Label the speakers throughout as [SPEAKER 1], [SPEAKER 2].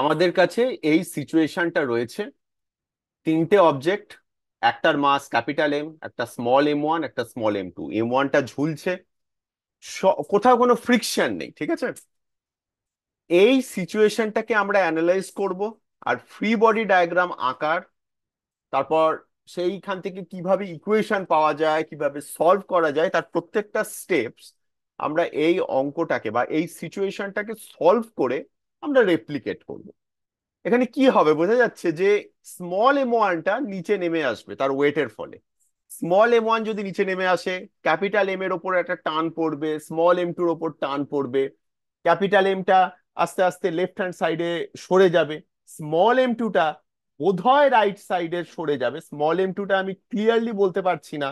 [SPEAKER 1] আমাদের কাছে এই সিচুয়েশনটা রয়েছে, তিনটে অবজেক্ট, একটার মাস ক্যাপিটাল এম, একটা স্মল এম ওয়ান, একটা স্মল এম টু। এম ওয়ানটা ঝুলছে, কোথাও কোনো ফ্রিকশন নেই, ঠিক আছে। এই সিচুয়েশনটাকে আমরা অ্যানালাইজ করব আর ফ্রি বডি ডায়াগ্রাম আঁকার, তারপর সেইখান থেকে কিভাবে ইকুয়েশন পাওয়া যায়, কিভাবে সলভ করা যায়, তার প্রত্যেকটা স্টেপস আমরা এই অঙ্কটাকে বা এই সিচুয়েশনটাকে সলভ করে আমরা রেপ্লিকেট করব। এখানে কি হবে বোঝা যাচ্ছে যে স্মল এম ওয়ানটা নিচে নেমে আসবে তার ওয়েটের ফলে। স্মল এম ওয়ান যদি নিচে নেমে আসে, ক্যাপিটাল এম এর ওপর একটা টান পড়বে, স্মল এম টুর ওপর টান পড়বে, ক্যাপিটাল এমটা আস্তে আস্তে লেফট হ্যান্ড সাইডে সরে যাবে, স্মল এম টুটা বোধহয় রাইট সাইডে সরে যাবে। স্মল এম টুটা আমি ক্লিয়ারলি বলতে পারছি না,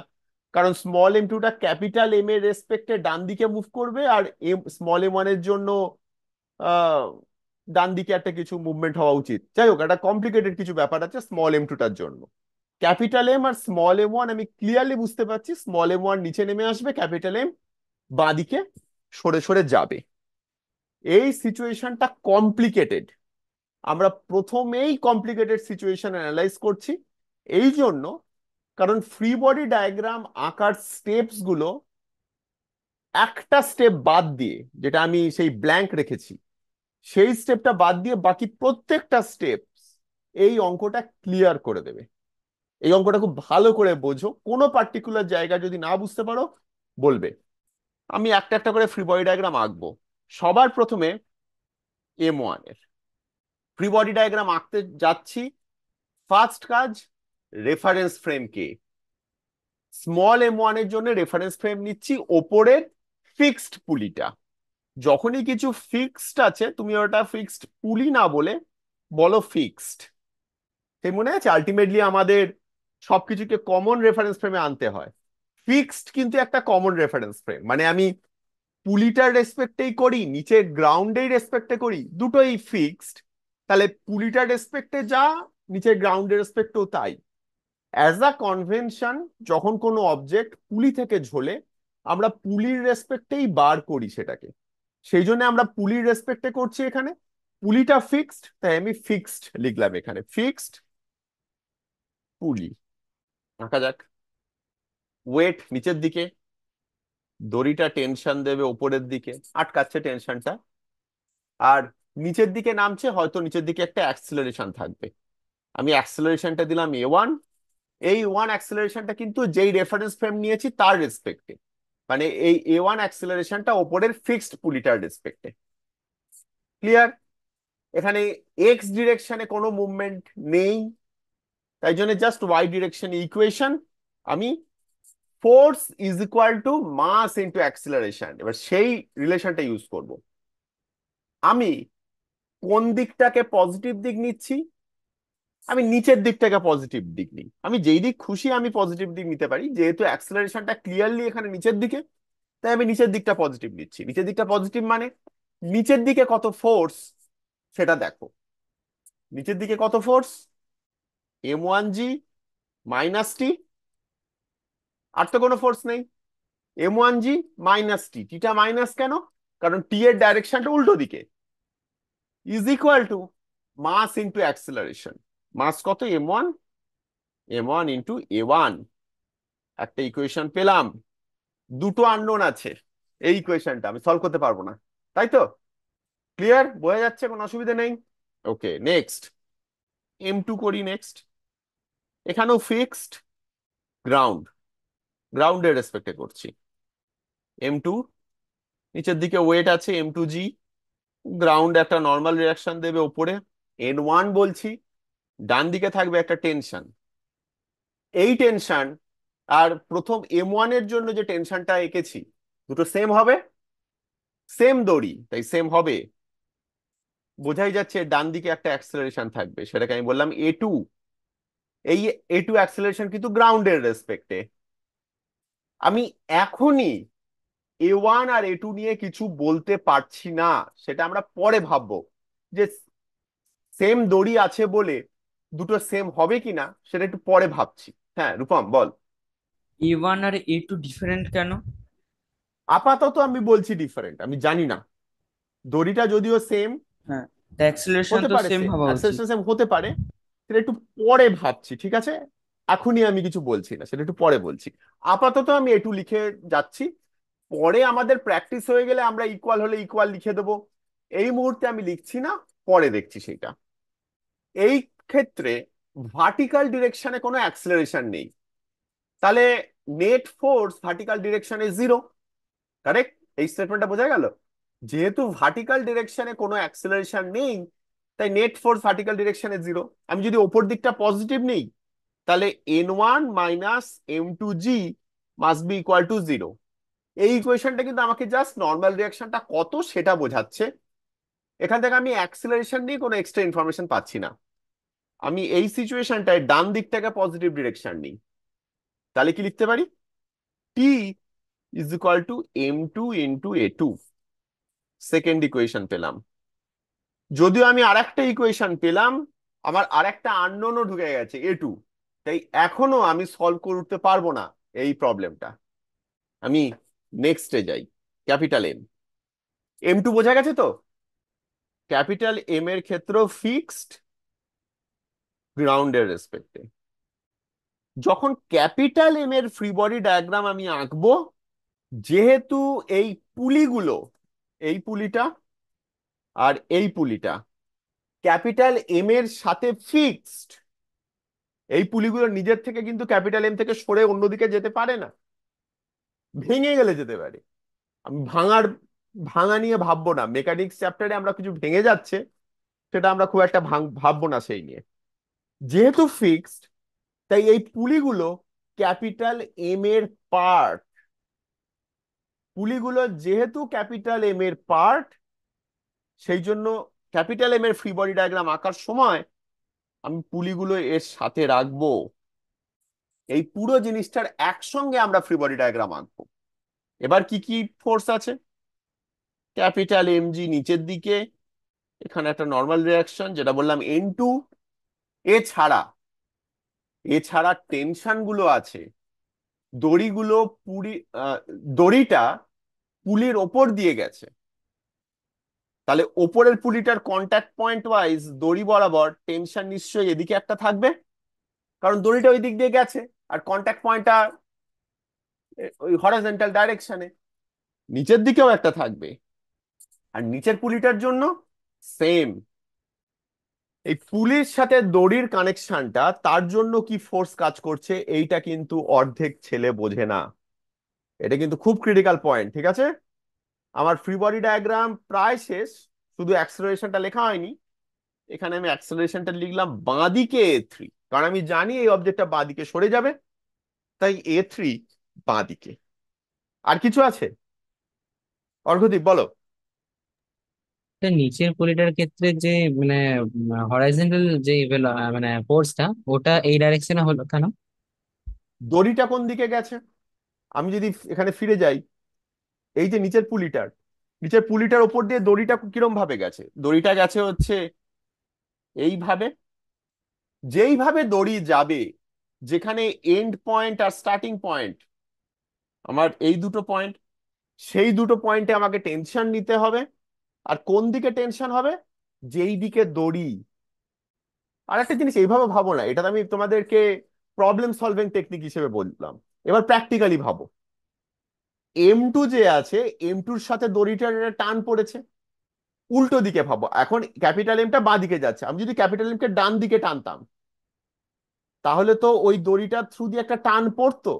[SPEAKER 1] কারণ স্মল এম টুটা ক্যাপিটাল এম এর রেসপেক্টে ডান দিকে মুভ করবে, আর এম স্মল এম ওয়ানের জন্য আহ ডান দিকে একটা কিছু মুভমেন্ট হওয়া উচিত। যাই হোক, একটা কমপ্লিকেটেড কিছু ব্যাপার আছে স্মল এম টুটার জন্য। Capital M R small M one আমি ক্লিয়ারলি বুঝতে পারছি, স্মল এম ওয়ান নিচে নেমে আসবে, ক্যাপিটাল এম বাঁদিকে সরে সরে যাবে। এই সিচুয়েশনটা কমপ্লিকেটেড, আমরা প্রথমেই কমপ্লিকেটেড সিচুয়েশন অ্যানালাইজ করছি। এই জন্য, কারণ ফ্রি বডি ডায়াগ্রাম আঁকার স্টেপস গুলো একটা স্টেপ বাদ দিয়ে, যেটা আমি সেই ব্ল্যাঙ্ক রেখেছি, সেই স্টেপটা বাদ দিয়ে বাকি প্রত্যেকটা স্টেপ এই অঙ্কটা ক্লিয়ার করে দেবে। এই অঙ্কটা খুব ভালো করে বোঝো, কোনো পার্টিকুলার জায়গা যদি না বুঝতে পারো বলবে। আমি একটা একটা করে ফ্রি বডি ডায়াগ্রাম আঁকবো। সবার প্রথমে এম ওয়ান এর ফ্রি বডি ডায়াগ্রাম আঁকতে যাচ্ছি। ফার্স্ট কাজ, রেফারেন্স ফ্রেম কে। স্মল এম ওয়ান এর জন্য রেফারেন্স ফ্রেম নিচ্ছি ওপরের ফিক্সড পুলিটা। যখনই কিছু ফিক্সড আছে, তুমি ওটা ফিক্সড পুলি না বলে বলো ফিক্সড। সেই মনে আছে, আলটিমেটলি আমাদের সবকিছুকে কমন রেফারেন্স ফ্রেমে আনতে হয়। ফিক্সড কিন্তু একটা কমন রেফারেন্স ফ্রেম, মানে আমি পুলিটার রেসপেক্টেই করি, নিচে গ্রাউন্ডেই রেসপেক্টে করি, দুটোই ফিক্সড। তাহলে পুলিটার রেসপেক্টে যা, নিচে গ্রাউন্ডের রেসপেক্টেও তাই। অ্যাজ আ কনভেনশন, যখন কোনো অবজেক্ট পুলি থেকে ঝোলে, আমরা পুলির রেসপেক্টেই বার করি সেটাকে। সেই জন্য আমরা পুলির রেসপেক্টে করছি এখানে। পুলিটা ফিক্সড, তাই আমি ফিক্সড লিখলাম এখানে, ফিক্সড পুলি। আঁকা যাক। ওয়েট নিচের দিকে, দড়িটা টেনশন দেবে ওপরের দিকে, আটকাচ্ছে টেনশনটা। আর নিচের দিকে নামছে, হয়তো নিচের দিকে একটা অ্যাক্সিলারেশন থাকবে। আমি অ্যাক্সিলারেশনটা দিলাম এ ওয়ান। এই ওয়ান অ্যাক্সিলারেশনটা কিন্তু যেই রেফারেন্স ফ্রেম নিয়েছি তার রেসপেক্টে, মানে এই এ ওয়ান অ্যাক্সিলারেশনটা ওপরের ফিক্সড পুলিটার রেসপেক্টে। ক্লিয়ার? এখানে এক্স ডিরেকশনে কোনো মুভমেন্ট নেই, তাই জন্য জাস্ট ওয়াই ডিরেকশন ইকুয়েশন। আমি force is equal to mass into acceleration, এবার সেই রিলেশনটা ইউজ করব। আমি কোন দিকটাকে পজিটিভ দিক নিচ্ছি? আমি নিচের দিকটাকে পজিটিভ দিক নিই। আমি যেই দিক খুশি আমি পজিটিভ দিক নিতে পারি, যেহেতু অ্যাক্সিলারেশনটা ক্লিয়ারলি এখানে নিচের দিকে, তাই আমি নিচের দিকটা পজিটিভ নিচ্ছি। নিচের দিকটা পজিটিভ মানে নিচের দিকে কত ফোর্স সেটা দেখো। নিচের দিকে কত force? M one g minus T. আর তো কোনো ফোর্স নেই। M one g minus T, টিটা মাইনাস কেন? কারণ টি এর ডাইরেকশনটা উল্টো দিকে। Is equal to mass into acceleration. Mass কত? M one, m one into a one. একটা ইকুয়েশন পেলাম। দুটো আননোন আছে, এই ইকুয়েশনটা আমি সলভ করতে পারবো না, তাই তো? ক্লিয়ার? বোঝা যাচ্ছে, কোনো অসুবিধা নেই। ওকে, নেক্সট এম টু করি। নেক্সট এখানেও ফিক্সড, গ্রাউন্ড, গ্রাউন্ডের রেসপেক্টে করছি। এম টু, নিচের দিকে ওয়েট আছে এম টু জি, গ্রাউন্ড একটা নর্মাল রিয়াকশন দেবে ওপরে, এন ওয়ান বলছি। ডান দিকে থাকবে একটা টেনশন, এই টেনশন আর প্রথম এম ওয়ান এর জন্য যে টেনশনটা এঁকেছি, দুটো সেম হবে, সেম দড়ি, তাই সেম হবে। বোঝাই যাচ্ছে ডান দিকে একটা অ্যাক্সেলারেশন থাকবে, সেটাকে আমি বললাম এ টু। এই এ টু অ্যাক্সেলারেশন কিন্তু গ্রাউন্ডের রেসপেক্টে। আমি এখনই এ ওয়ান আর এ টু নিয়ে কিছু বলতে পারছি না, সেটা আমরা পরে ভাববো, যে সেম দড়ি আছে বলে দুটো সেম হবে কিনা সেটা একটু পরে ভাবছি। হ্যাঁ রূপম বল।
[SPEAKER 2] এ ওয়ান আর এ টু ডিফারেন্ট কেন?
[SPEAKER 1] আপাতত আমি বলছি ডিফারেন্ট, আমি জানি না। দড়িটা যদিও সেম,
[SPEAKER 2] হ্যাঁ। তা অ্যাক্সেলারেশন
[SPEAKER 1] হতে
[SPEAKER 2] তো
[SPEAKER 1] পারে,
[SPEAKER 2] সেম
[SPEAKER 1] সেম
[SPEAKER 2] হওয়া উচিত।
[SPEAKER 1] অ্যাক্সেলারেশন সেম হতে পারে, সেটা একটু পরে ভাবছি, ঠিক আছে? এখনই আমি কিছু বলছি না, সেটা একটু পরে বলছি। আপাতত আমি এটু লিখে যাচ্ছি, পরে আমাদের প্র্যাকটিস হয়ে গেলে আমরা ইকুয়াল হলে ইকুয়াল লিখে দেবো। এই মুহূর্তে আমি লিখছি না, পরে দেখছি সেটা। এই ক্ষেত্রে ভার্টিক্যাল ডিরেকশনে কোনো অ্যাক্সেলারেশন নেই, তাহলে নেট ফোর্স ভার্টিক্যাল ডিরেকশনে জিরো। কারেক্ট? এই স্টেটমেন্টটা বোঝা গেল। যেহেতু ভার্টিক্যাল ডিরেকশনে কোনো অ্যাক্সেলারেশন নেই, তাই নেট ফোর্স ভার্টিক্যাল ডিরেকশনে জিরো। আমি যদি ওপর দিকটা পজিটিভ নেই, তাহলে n1 - m2g must be equal to zero. এই ইকুয়েশনটা কিন্তু আমাকে জাস্ট নর্মাল রিয়াকশনটা কত সেটা বোঝাচ্ছে। এখান থেকে আমি অ্যাক্সেলারেশন নিয়ে কোনো এক্সট্রা ইনফরমেশন পাচ্ছি না। আমি এই সিচুয়েশনটায় ডান দিকটাকে পজিটিভ ডিরেকশন নিই, তাহলে কি লিখতে পারি? T is equal to m2 × a2। Second equation পেলাম। যদিও আমি আরেকটা ইকুয়েশন পেলাম, আমার আরেকটা আননোনও ঢুকে গেছে a2, তাই এখনো আমি সলভ করতে পারবো না এই প্রবলেমটা। আমি নেক্সটে যাই। ক্যাপিটাল এম, m2 বোঝা গেছে তো? ক্যাপিটাল এম এর ক্ষেত্র ফিক্সড গ্রাউন্ডের রেসপেক্টে। যখন ক্যাপিটাল এম এর ফ্রি বডি ডায়াগ্রাম আমি আঁকবো, যেহেতু এই পুলিগুলো, এই পুলিটা আর এই পুলিটা ক্যাপিটাল এম এর সাথে ফিক্সড, এই পুলিগুলো নিজের থেকে কিন্তু ক্যাপিটাল এম থেকে সরে অন্যদিকে যেতে পারে না, ভেঙে গেলে যেতে পারে। আমি ভাঙা নিয়ে ভাববো না, মেকানিক্স চ্যাপ্টারে আমরা কিছু ভেঙে যাচ্ছে সেটা আমরা খুব একটা ভাববো না সেই নিয়ে। যেহেতু ফিক্সড, তাই এই পুলিগুলো ক্যাপিটাল এম এর পার্ট। পুলিগুলো যেহেতু ক্যাপিটাল এম এর পার্ট, সেই জন্য ক্যাপিটাল এম এর ফ্রি বডি ডায়াগ্রাম আঁকার সময় আমি পুলিগুলো এর সাথে রাখবো। এই পুরো জিনিসটার একসঙ্গে আমরা ফ্রি বডি ডায়াগ্রাম আঁকবো। এবার কি কি ফোর্স আছে? ক্যাপিটাল এম জি নিচের দিকে, এখানে একটা নর্মাল রিয়াকশন যেটা বললাম n2। এছাড়া এছাড়া টেনশন গুলো আছে। দড়িগুলো পুরি দড়িটা পুলির ওপর দিয়ে গেছে, তাহলে ওপরের পুলিটার কন্ট্যাক্ট পয়েন্ট ওয়াইজ দড়ি বরাবর টেনশন নিশ্চয়ই এদিকে একটা থাকবে, কারণ দড়িটা ওই দিক দিয়ে গেছে, আর কন্ট্যাক্ট পয়েন্টটা ওই হরাইজন্টাল ডাইরেকশনে। নিচের দিকেও একটা থাকবে, আর নিচের পুলিটার জন্য সেম। এই পুলির সাথে দড়ির কানেকশনটা, তার জন্য কি ফোর্স কাজ করছে এইটা কিন্তু অর্ধেক ছেলে বোঝে না। এটা কিন্তু খুব ক্রিটিক্যাল পয়েন্ট, ঠিক আছে? আমার ফ্রি বডি ডায়াগ্রাম প্রায় শেষ, শুধু অ্যাক্সেলারেশনটা লেখা হয়নি। এখানে আমি অ্যাক্সেলারেশনটা লিখলাম বাঁদিকে a3, কারণ আমি জানি এই অবজেক্টটা বাঁদিকে সরে যাবে, তাই a3 বাঁদিকে। আর কিছু আছে? অর্ঘদীপ বলো।
[SPEAKER 2] তা নিচের পলিটার ক্ষেত্রে যে মানে হরাইজন্টাল যে মানে ফোর্সটা, ওটা এই ডাইরেকশনে হলো কেন?
[SPEAKER 1] দড়িটা কোন দিকে গেছে? আমি যদি এখানে ফিরে যাই, এই যে নিচের পুলিটার ওপর দিয়ে দড়িটা কিরম ভাবে গেছে? দড়িটা গেছে হচ্ছে এইভাবে। যেইভাবে দড়ি যাবে, যেখানে end point are starting point আমার এই দুটো পয়েন্ট, সেই দুটো পয়েন্টে আমাকে টেনশন নিতে হবে। আর কোন দিকে টেনশন হবে? যেই দিকে দড়ি। আর একটা জিনিস এইভাবে ভাবো না, এটা তো আমি তোমাদেরকে প্রবলেম সলভিং টেকনিক হিসেবে বললাম। এবার প্র্যাকটিক্যালি ভাবো। m2 যে আছে, m2-র সাথে দড়িটার একটা টান পড়েছে। উল্টো দিকে ভাবো, এখন ক্যাপিটাল এমটা বাঁ দিকে যাচ্ছে, আমি যদি ক্যাপিটাল এমকে ডান দিকে টানতাম, তাহলে তো ওই দড়িটার থ্রু দিয়ে একটা টান পড়তো।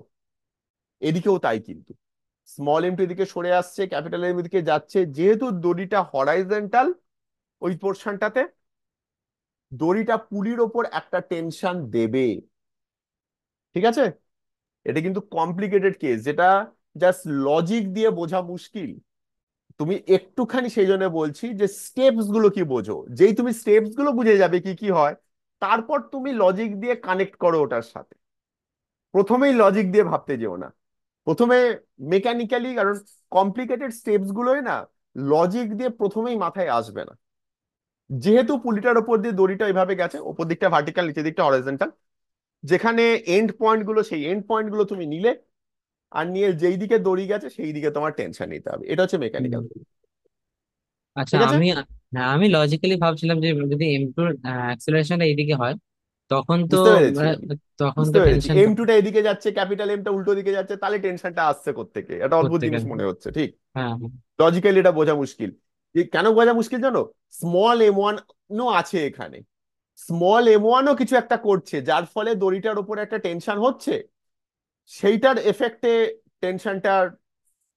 [SPEAKER 1] এদিকেও তাই কিন্তু, স্মল এম টু এদিকে সরে আসছে, ক্যাপিটাল এম দিকে যাচ্ছে, যেহেতু দড়িটা হরাইজন্টাল ওই পোর্শনটাতে, দড়িটা পুলির ওপর একটা টেনশন দেবে। ঠিক আছে? এটা কিন্তু কমপ্লিকেটেড কেস, যেটা জাস্ট লজিক দিয়ে বোঝা মুশকিল। তুমি একটুখানি সেই জন্য বলছি যে স্টেপস গুলো কি বোঝো। যেই তুমি স্টেপস গুলো বুঝে যাবে কি কি হয়, তারপর তুমি লজিক দিয়ে কানেক্ট করো ওটার সাথে। প্রথমেই লজিক দিয়ে ভাবতে যেও না, প্রথমে মেকানিক্যালি, কারণ কমপ্লিকেটেড স্টেপস গুলোই না লজিক দিয়ে প্রথমেই মাথায় আসবে না। যেহেতু পুলিটার ওপর দিয়ে দড়িটা এইভাবে গেছে, ওপর দিকটা ভার্টিক্যাল, নিচের দিকটা হরাইজন্টাল, যেখানে এন্ড পয়েন্ট গুলো, সেই এন্ড পয়েন্ট গুলো তুমি নিলে, আর নিয়ে যেই দিকে দড়ি গেছে সেই দিকে তোমার টেনশন নিতে হবে। এটা হচ্ছে
[SPEAKER 2] হুম।
[SPEAKER 1] মেকানিক্যাল।
[SPEAKER 2] আচ্ছা,
[SPEAKER 1] ঠিক আছে?
[SPEAKER 2] হ্যাঁ, আমি লজিক্যালি ভাবছিলাম যে যদি M2 অ্যাক্সেলারেশনটা এইদিকে হয়, তখন তো
[SPEAKER 1] বুঝতে পেরেছি
[SPEAKER 2] আহ,
[SPEAKER 1] আমি,
[SPEAKER 2] তখন তো
[SPEAKER 1] বুঝতে পেরেছি,
[SPEAKER 2] টেনশনটা
[SPEAKER 1] M2টা এদিকে যাচ্ছে, ক্যাপিটাল এমটা উল্টো দিকে যাচ্ছে, তাহলে টেনশনটা আসছে কোত্থেকে? একটা অদ্ভুত
[SPEAKER 2] করতে
[SPEAKER 1] জিনিস
[SPEAKER 2] গেলে।
[SPEAKER 1] মনে হচ্ছে, ঠিক?
[SPEAKER 2] হ্যাঁ, হ্যাঁ।
[SPEAKER 1] লজিক্যালি এটা বোঝা মুশকিল। কেন বোঝা মুশকিল জানো? স্মল M1 ও আছে এখানে, স্মল M1ও কিছু একটা করছে, যার ফলে দড়িটার উপরে একটা টেনশন হচ্ছে, সেইটার এফেক্টে টেনশনটার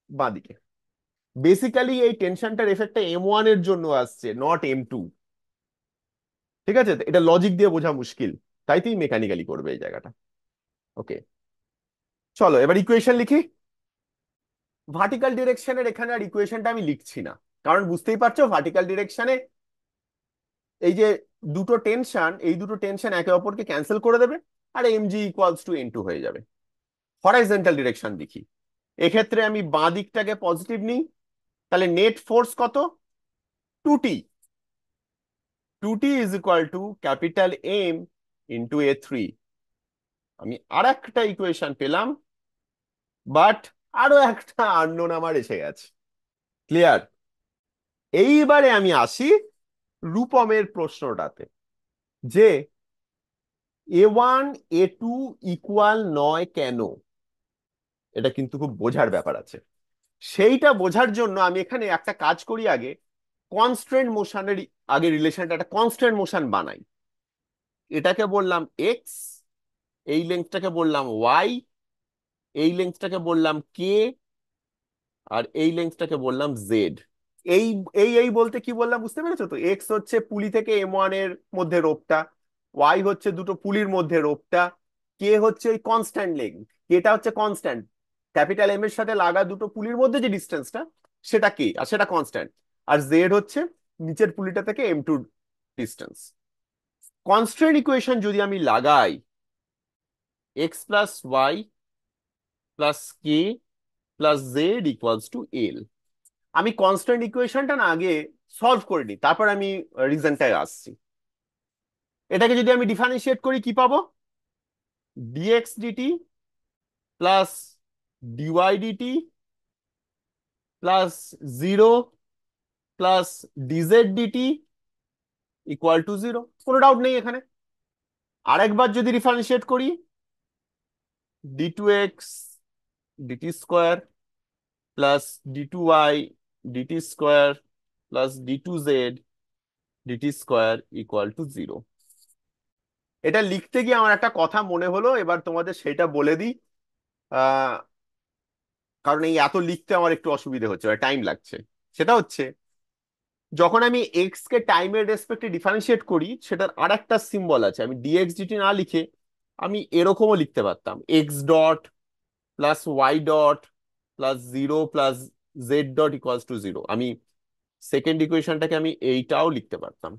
[SPEAKER 1] বাঁদিকে। বেসিক্যালি এই টেনশনটার এফেক্টটা M1 এর জন্য আসছে, নট M2। ঠিক আছে, এটা লজিক দিয়ে বোঝা মুশকিল, তাই তুই মেকানিক্যালি করবে এই জায়গাটা। ওকে, চলো এবার ইকুয়েশন লিখি। ভার্টিক্যাল ডিরেকশনের এখানে আর ইকুয়েশনটা আমি লিখছি না, কারণ বুঝতেই পারছো ভার্টিক্যাল ডিরেকশনে এই যে দুটো টেনশন একে অপরকে ক্যান্সেল করে দেবে, আর mg = n2 হয়ে যাবে। হরাইজন্টাল ডিরেকশন দেখি, এক্ষেত্রে আমি বাঁ দিকটাকে পজিটিভ নিই, তাহলে নেট ফোর্স কত? 2t। 2t = M into A3। আমি আর একটা ইকুয়েশন পেলাম, বাট আরো একটা আননোন আমার এসে গেছে। ক্লিয়ার? এইবারে আমি আসি রূপমের প্রশ্নটাতে, যে A1 A2 নয় কেন? এটা কিন্তু খুব বোঝার ব্যাপার আছে। সেইটা বোঝার জন্য আমি এখানে একটা কাজ করি, আগে কনস্ট্রেন্ট মোশনের আগে রিলেশনটা, একটা কনস্ট্রেন্ট মোশন বানাই। এটাকে বললাম এক্স, এই লেন্থটাকে বললাম ওয়াই, এই লেন্থটাকে বললাম কে, আর এই লেন্থটাকে বললাম জেড। এই এই বলতে কি বললাম বুঝতে পেরেছো তো? এক্স হচ্ছে পুলি থেকে M1 এর মধ্যে রোপটা, ওয়াই হচ্ছে দুটো পুলির মধ্যে রোপটা, কে হচ্ছে ওই কনস্ট্যান্ট লেন্থ, কেটা হচ্ছে কনস্ট্যান্ট, ক্যাপিটাল এম এর সাথে লাগা দুটো পুলির মধ্যে যে ডিস্টেন্সটা, সেটা কে, আর সেটা কনস্ট্যান্ট। আর জেড হচ্ছে নিচের পুলিটা থেকে M2 ডিস্টেন্স। কনস্ট্যান্ট ইকুয়েশন যদি আমি লাগাই, x+y+k+z=L, আমি কনস্ট্যান্ট ইকুয়েশনটা না আগে সলভ করে নিই, তারপর আমি রিজনটায় আসছি। এটাকে যদি আমি ডিফারেন্সিয়েট করি কি পাবো? dx/dt plus dy/dt plus 0 plus dz/dt = 0। কোনো ডাউট নেই এখানে। আরেকবার যদি ডিফারেন্সিয়েট করি, d2x/dt² plus d2y/dt² plus d2z/dt² = 0। এটা লিখতে গিয়ে আমার একটা কথা মনে হলো, এবার তোমাদের সেটা বলে দিই। আহ কারণ এই এত লিখতে আমার একটু অসুবিধা হচ্ছে, টাইম লাগছে। সেটা হচ্ছে, যখন আমি এক্স কে টাইমের রেসপেক্টে ডিফারেন্সিয়েট করি, সেটার আর একটা সিম্বল আছে। আমি dx/dt না লিখে আমি এরকমও লিখতে পারতাম, x.+y.+0+z.=0। আমি সেকেন্ড ইকুয়েশনটাকে আমি এইটাও লিখতে পারতাম।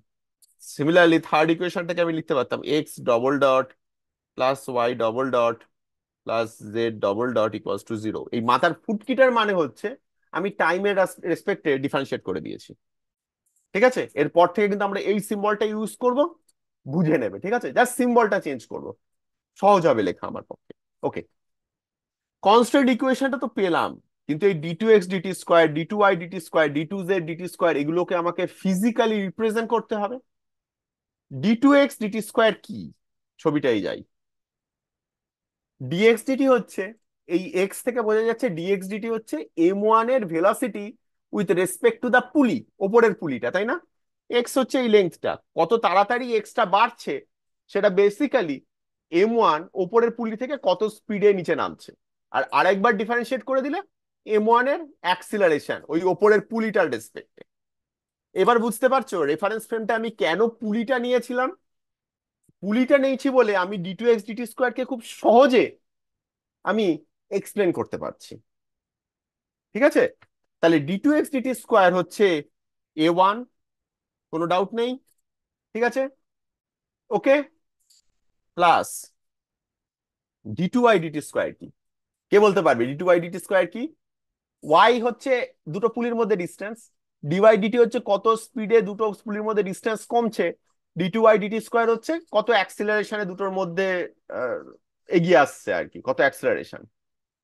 [SPEAKER 1] সিমিলারলি থার্ড ইকুয়েশনটাকে আমি লিখতে পারতাম x.+y.+z.=0। এই মাথার ফুটকিটার মানে হচ্ছে আমি টাইমের রেসপেক্টে ডিফারেন্সিয়েট করে দিয়েছি। ঠিক আছে, এরপর থেকে কিন্তু আমরা এই সিম্বলটা ইউজ করব, বুঝে নেবে। ঠিক আছে, জাস্ট সিম্বলটা চেঞ্জ করব, সহজ হবে লেখা আমার পক্ষে। ওকে, কনস্ট্যান্ট ইকুয়েশনটা তো পেলাম, কিন্তু এই d2x/dt², d2y/dt², d2z/dt² এগুলোকে আমাকে ফিজিক্যালি রিপ্রেজেন্ট করতে হবে। d2x/dt² কি? ছবিটাই যাই। dx/dt হচ্ছে, এই এক্স থেকে বোঝা যাচ্ছে dx/dt হচ্ছে M1 এর velocity with respect to the pulley, ওপরের পুলিটা, তাই না? এক্স হচ্ছে এই লেন্থটা, কত তাড়াতাড়ি এক্সটা বাড়ছে, সেটা বেসিক্যালি M1 ওপরের পুলি থেকে কত স্পিডে নিচে নামছে। আর আরেকবার ডিফারেন্সিয়েট করে দিলে M1 এর অ্যাক্সিলারেশন ওই ওপরের পুলিটার রেসপেক্টে। এবার বুঝতে পারছো রেফারেন্স ফ্রেমটা আমি কেন পুলিটা নিয়েছিলাম? পুলিটা নিয়েছি বলে আমি d2x/dt² কে খুব সহজে আমি এক্সপ্লেন করতে পারছি। ঠিক আছে, তাহলে d2x/dt² হচ্ছে A1, কোনো ডাউট নেই। ঠিক আছে, ওকে, প্লাস d2y/dt² কি? কে বলতে পারবে d2y/dt² কি? y হচ্ছে দুটো পুলির মধ্যে ডিস্টেন্স, dy/dt হচ্ছে কত স্পিডে দুটো পুলির মধ্যে ডিস্টেন্স কমছে, d2y/dt² হচ্ছে কত অ্যাক্সিলারেশনে দুটোর মধ্যে আহ, এগিয়ে আসছে আর কি, কত অ্যাক্সিলারেশন।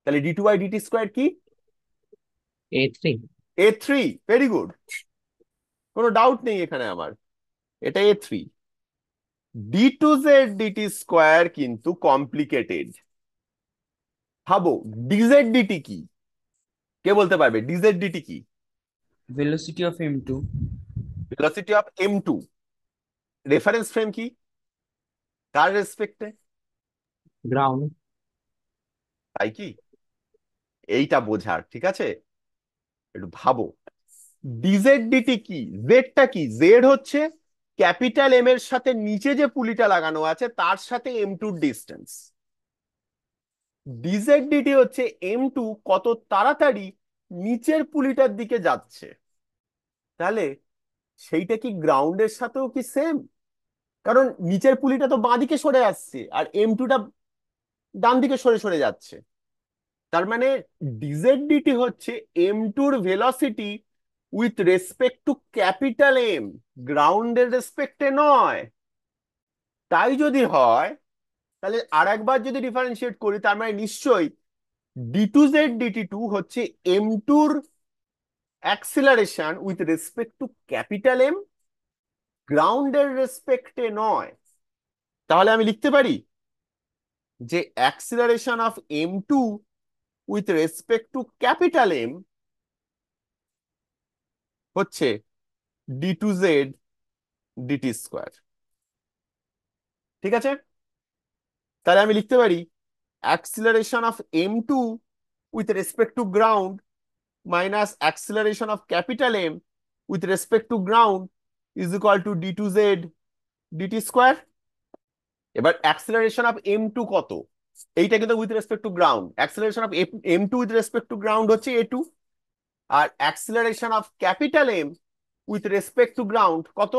[SPEAKER 1] তাহলে d2y/dt² কি?
[SPEAKER 2] A3।
[SPEAKER 1] A3। Very good. কোনো ডাউট নেই এখানে আমার। এটা A3। d2z dt² কিন্তু কমপ্লিকেটেড। ভাবো, dz dt কি? কে বলতে পারবে dz dt কি?
[SPEAKER 3] velocity of m2.
[SPEAKER 1] Velocity of m2। Reference frame কি? কার রেসপেক্টে?
[SPEAKER 2] গ্রাউন্ড।
[SPEAKER 1] তাই কি? এইটা বোঝার, ঠিক আছে, একটু ভাবো। dz dt কি? জেডটা কি? জেড হচ্ছে ক্যাপিটাল এম এর সাথে নিচে যে পুলিটা লাগানো আছে তার সাথে m2 ডিস্টেন্স। dz dt হচ্ছে m2 কত তাড়াতাড়ি নিচের পুলিটার দিকে যাচ্ছে। তাহলে সেইটা কি গ্রাউন্ডের সাথেও কি সেম? কারণ নিচের পুলিটা তো বাঁদিকে সরে আসছে আর m2টা ডান দিকে সরে সরে যাচ্ছে। তার মানে dz dt হচ্ছে m2-র velocity with respect to capital M, গ্রাউন্ডের রেসপেক্টে নয়। তাই যদি হয়, তাহলে আর একবার যদি ডিফারেন্সিয়েট করি, তার মানে নিশ্চয়ই d2z হচ্ছে m2-র acceleration with respect to capital M, গ্রাউন্ডের রেসপেক্টে নয়। তাহলে আমি লিখতে পারি যে acceleration of m2 with respect to capital M হচ্ছে d2z dt²। ঠিক আছে? তাহলে আমি লিখতে পারি acceleration of m2 with respect to ground minus acceleration of capital M with respect to ground is equal to d2z dt²। এবার acceleration of m2 কত? এইটা কিন্তু with respect to ground. Acceleration of m2 with respect to ground হচ্ছে a2, আর acceleration of capital M with respect to ground কত?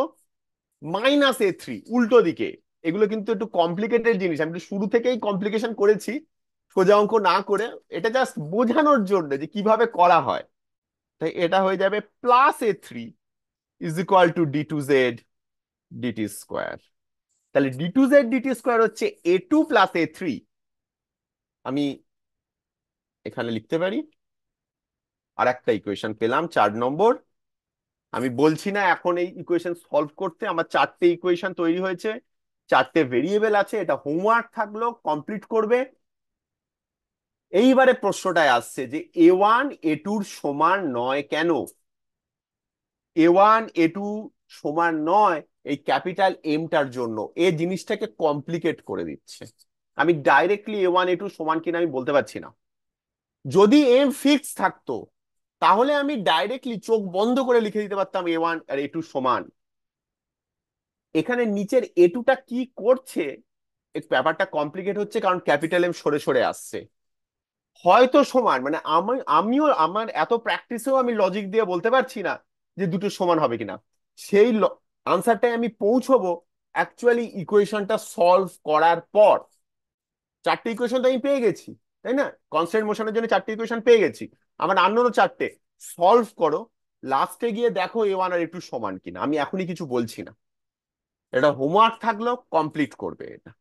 [SPEAKER 1] -a3, উল্টো দিকে। এগুলো কিন্তু একটু কমপ্লিকেটেড জিনিস, আমি একটু শুরু থেকেই কমপ্লিকেশন করেছি সোজা অঙ্ক না করে, এটা জাস্ট বোঝানোর জন্য যে কিভাবে করা হয়। তাই এটা হয়ে যাবে +a3 is equal to d2z dt²। তাহলে d2z dt² হচ্ছে a2 + a3। আমি এখানে লিখতে পারি আর একটা ইকুয়েশন পেলাম, 4 নম্বর। আমি বলছি না এখন এই ইকুয়েশন সলভ করতে, আমার 4টে ইকুয়েশন তৈরি হয়েছে, 4টে ভেরিয়েবল আছে, এটা হোমওয়ার্ক থাকলো, কমপ্লিট করবে। এইবারে প্রশ্নটায় আসছে যে a1 a2-র সমান নয় কেন? a1 a2 সমান নয় এই ক্যাপিটাল এমটার জন্য। এই জিনিসটাকে কমপ্লিকেট করে দিচ্ছে। আমি ডাইরেক্টলি a1 a2 সমান কিনা আমি বলতে পারছি না। যদি এম ফিক্স থাকতো তাহলে আমি ডাইরেক্টলি চোখ বন্ধ করে লিখে দিতে পারতাম a1 আর a2 সমান। এখানে নিচের এটুটা কি করছে, এই ব্যাপারটা কমপ্লিকেট হচ্ছে, কারণ ক্যাপিটাল এম সরে সরে আসছে। হয়তো সমান, মানে আমিও আমার এত প্র্যাকটিসেও আমি লজিক দিয়ে বলতে পারছি না যে দুটো সমান হবে কিনা। সেই আনসারটাই আমি পৌঁছবো অ্যাকচুয়ালি ইকুয়েশনটা সলভ করার পর। 4টে ইকুয়েশন তো আমি পেয়ে গেছি, তাই না? কনস্ট্যান্ট মোশনের জন্য 4টে ইকুয়েশন পেয়ে গেছি, আমার আননোনও 4টে। সলভ করো, লাস্টে গিয়ে দেখো a1 আর a2 সমান কিনা। আমি এখনই কিছু বলছি না, এটা হোমওয়ার্ক থাকলো, কমপ্লিট করবে এটা।